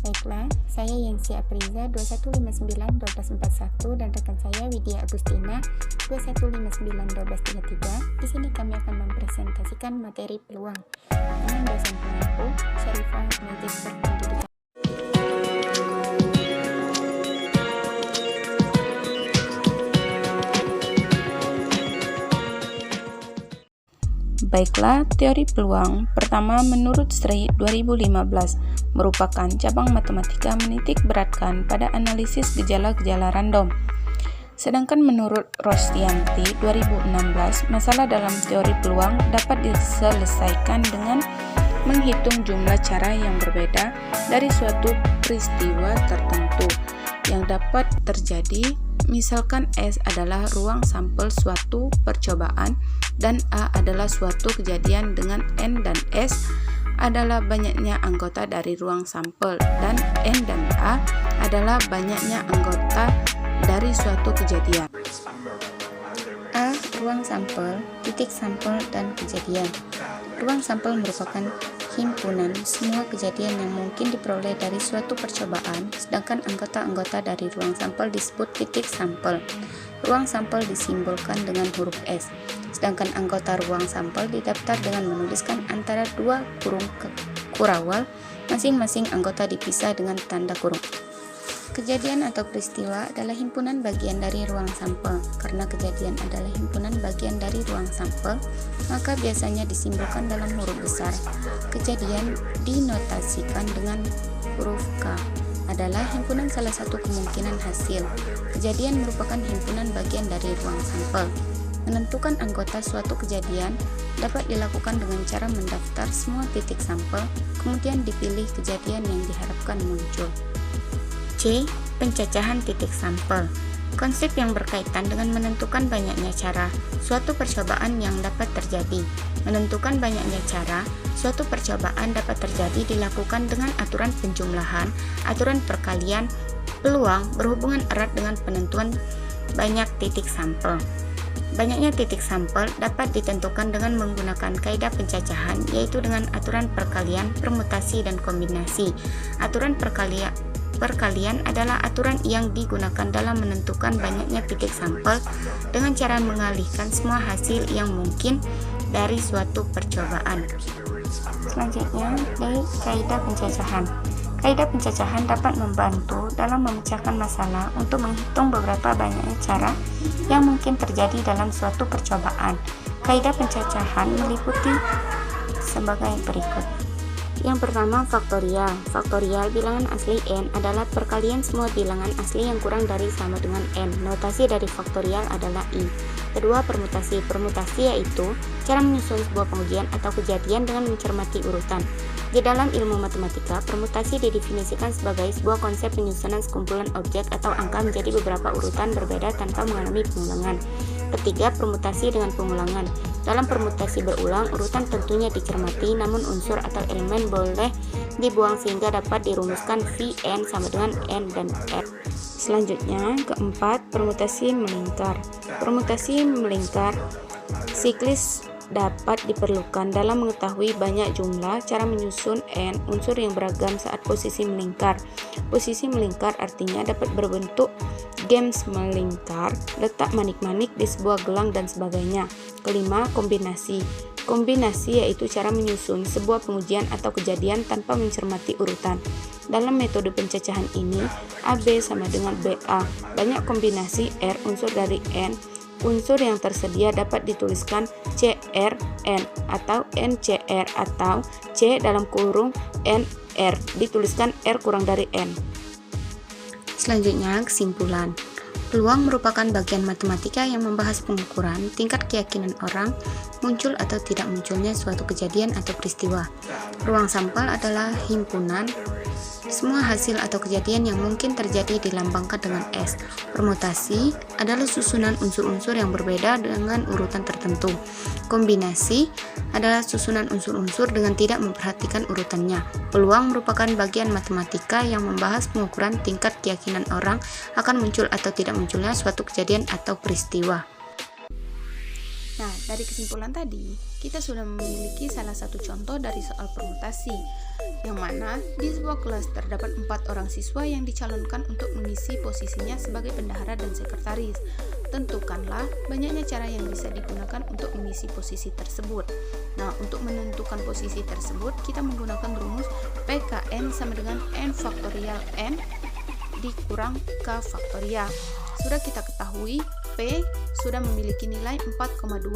Baiklah, saya Yensi Apriza 2159-1241 dan rekan saya Widya Agustina 2159-1233. Di sini kami akan mempresentasikan materi peluang dengan dosen pengampu Syarifah Magic Pendidikan. Baiklah, teori peluang pertama menurut Sri 2015 merupakan cabang matematika menitik beratkan pada analisis gejala-gejala random. Sedangkan menurut Rosdianti 2016, masalah dalam teori peluang dapat diselesaikan dengan menghitung jumlah cara yang berbeda dari suatu peristiwa tertentu yang dapat terjadi. Misalkan S adalah ruang sampel suatu percobaan dan A adalah suatu kejadian dengan N dan S adalah banyaknya anggota dari ruang sampel dan N dan A adalah banyaknya anggota dari suatu kejadian. A. Ruang sampel, titik sampel, dan kejadian. Ruang sampel merupakan himpunan semua kejadian yang mungkin diperoleh dari suatu percobaan, sedangkan anggota-anggota dari ruang sampel disebut titik sampel. Ruang sampel disimbolkan dengan huruf S, sedangkan anggota ruang sampel didaftar dengan menuliskan antara dua kurung kurawal, masing-masing anggota dipisah dengan tanda kurung. Kejadian atau peristiwa adalah himpunan bagian dari ruang sampel. Karena kejadian adalah himpunan bagian dari ruang sampel, maka biasanya disimbolkan dalam huruf besar. Kejadian dinotasikan dengan huruf K adalah himpunan salah satu kemungkinan hasil. Kejadian merupakan himpunan bagian dari ruang sampel. Menentukan anggota suatu kejadian dapat dilakukan dengan cara mendaftar semua titik sampel, kemudian dipilih kejadian yang diharapkan muncul. C. Pencacahan titik sampel. Konsep yang berkaitan dengan menentukan banyaknya cara suatu percobaan yang dapat terjadi. Menentukan banyaknya cara suatu percobaan dapat terjadi dilakukan dengan aturan penjumlahan, aturan perkalian, peluang berhubungan erat dengan penentuan banyak titik sampel. Banyaknya titik sampel dapat ditentukan dengan menggunakan kaidah pencacahan, yaitu dengan aturan perkalian, permutasi, dan kombinasi. Aturan perkalian adalah aturan yang digunakan dalam menentukan banyaknya titik sampel dengan cara mengalihkan semua hasil yang mungkin dari suatu percobaan. Selanjutnya, kaidah pencacahan. Kaidah pencacahan dapat membantu dalam memecahkan masalah untuk menghitung beberapa banyaknya cara yang mungkin terjadi dalam suatu percobaan. Kaidah pencacahan meliputi sebagai berikut. Yang pertama, faktorial. Faktorial bilangan asli n adalah perkalian semua bilangan asli yang kurang dari sama dengan n. Notasi dari faktorial adalah i. Kedua, permutasi. Permutasi yaitu cara menyusun sebuah pengujian atau kejadian dengan mencermati urutan. Di dalam ilmu matematika, permutasi didefinisikan sebagai sebuah konsep penyusunan sekumpulan objek atau angka menjadi beberapa urutan berbeda tanpa mengalami pengulangan. Ketiga, permutasi dengan pengulangan. Dalam permutasi berulang, urutan tentunya dicermati, namun unsur atau elemen boleh dibuang sehingga dapat dirumuskan Vn sama dengan n dan r. Selanjutnya, keempat, permutasi melingkar. Permutasi melingkar siklis dapat diperlukan dalam mengetahui banyak jumlah cara menyusun n unsur yang beragam saat posisi melingkar. Posisi melingkar artinya dapat berbentuk games melingkar, letak manik-manik di sebuah gelang, dan sebagainya. Kelima, kombinasi. Kombinasi yaitu cara menyusun sebuah pengujian atau kejadian tanpa mencermati urutan. Dalam metode pencacahan ini, AB sama dengan BA. Banyak kombinasi R unsur dari N. Unsur yang tersedia dapat dituliskan CRN atau NCR atau C dalam kurung NR dituliskan R kurang dari N. Selanjutnya, kesimpulan. Peluang merupakan bagian matematika yang membahas pengukuran tingkat keyakinan orang muncul atau tidak munculnya suatu kejadian atau peristiwa. Ruang sampel adalah himpunan semua hasil atau kejadian yang mungkin terjadi dilambangkan dengan S. Permutasi adalah susunan unsur-unsur yang berbeda dengan urutan tertentu. Kombinasi adalah susunan unsur-unsur dengan tidak memperhatikan urutannya. Peluang merupakan bagian matematika yang membahas pengukuran tingkat keyakinan orang akan muncul atau tidak munculnya suatu kejadian atau peristiwa. Nah, Dari kesimpulan tadi, kita sudah memiliki salah satu contoh dari soal permutasi, yang mana di sebuah kelas terdapat 4 orang siswa yang dicalonkan untuk mengisi posisinya sebagai bendahara dan sekretaris. Tentukanlah banyaknya cara yang bisa digunakan untuk mengisi posisi tersebut. Nah, untuk menentukan posisi tersebut, kita menggunakan rumus PKN sama dengan N faktorial N dikurang K faktorial. Sudah kita ketahui P sudah memiliki nilai 4,2,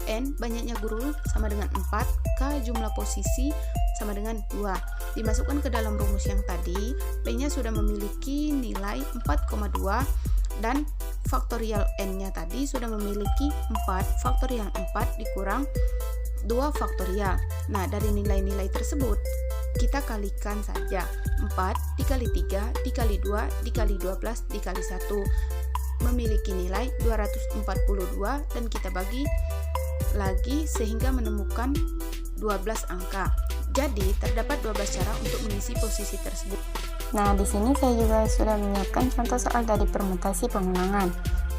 N banyaknya guru sama dengan 4, K jumlah posisi sama dengan 2. Dimasukkan ke dalam rumus yang tadi, P-nya sudah memiliki nilai 4,2 dan faktorial N-nya tadi sudah memiliki 4, faktorial 4 dikurang 2 faktorial. Nah, dari nilai-nilai tersebut, kita kalikan saja. 4 dikali 3 dikali 2 dikali 12 dikali 1 memiliki nilai 242 dan kita bagi lagi sehingga menemukan 12 angka. Jadi, terdapat 12 cara untuk mengisi posisi tersebut. Nah, di sini saya juga sudah menyiapkan contoh soal dari permutasi pengulangan,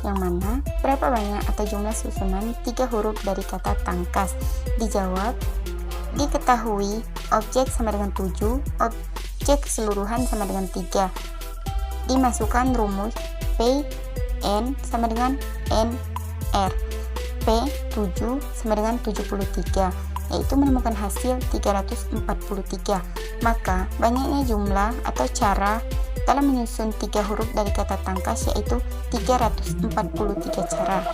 yang mana berapa banyak atau jumlah susunan 3 huruf dari kata tangkas. Dijawab, diketahui objek sama dengan 7, objek keseluruhan sama dengan 3. Dimasukkan rumus P N sama dengan NR. P 7 sama dengan 73, yaitu menemukan hasil 343. Maka banyaknya jumlah atau cara dalam menyusun 3 huruf dari kata tangkas yaitu 343 cara.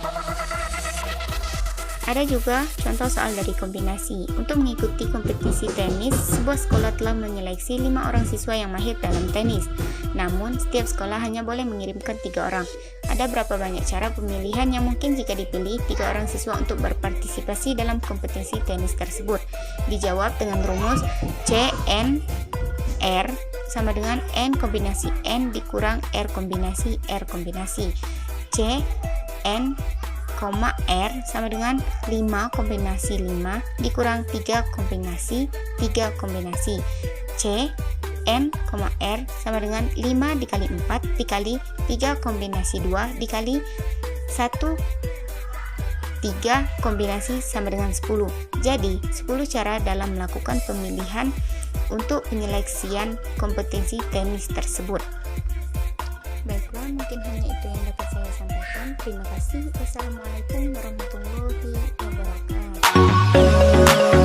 Ada juga contoh soal dari kombinasi. Untuk mengikuti kompetisi tenis, sebuah sekolah telah menyeleksi 5 orang siswa yang mahir dalam tenis. Namun, setiap sekolah hanya boleh mengirimkan 3 orang. Ada berapa banyak cara pemilihan yang mungkin jika dipilih 3 orang siswa untuk berpartisipasi dalam kompetisi tenis tersebut? Dijawab dengan rumus CNR sama dengan N kombinasi N dikurang R kombinasi R kombinasi. CN R sama dengan 5 kombinasi 5 dikurang 3 kombinasi 3 kombinasi. C N, R sama dengan 5 dikali 4 dikali 3 kombinasi 2 dikali 1 3 kombinasi sama dengan 10. Jadi 10 cara dalam melakukan pemilihan untuk penyeleksian kompetensi tenis tersebut. Baiklah, mungkin hanya itu yang dapat saya sampaikan. Terima kasih. Wassalamualaikum warahmatullahi wabarakatuh.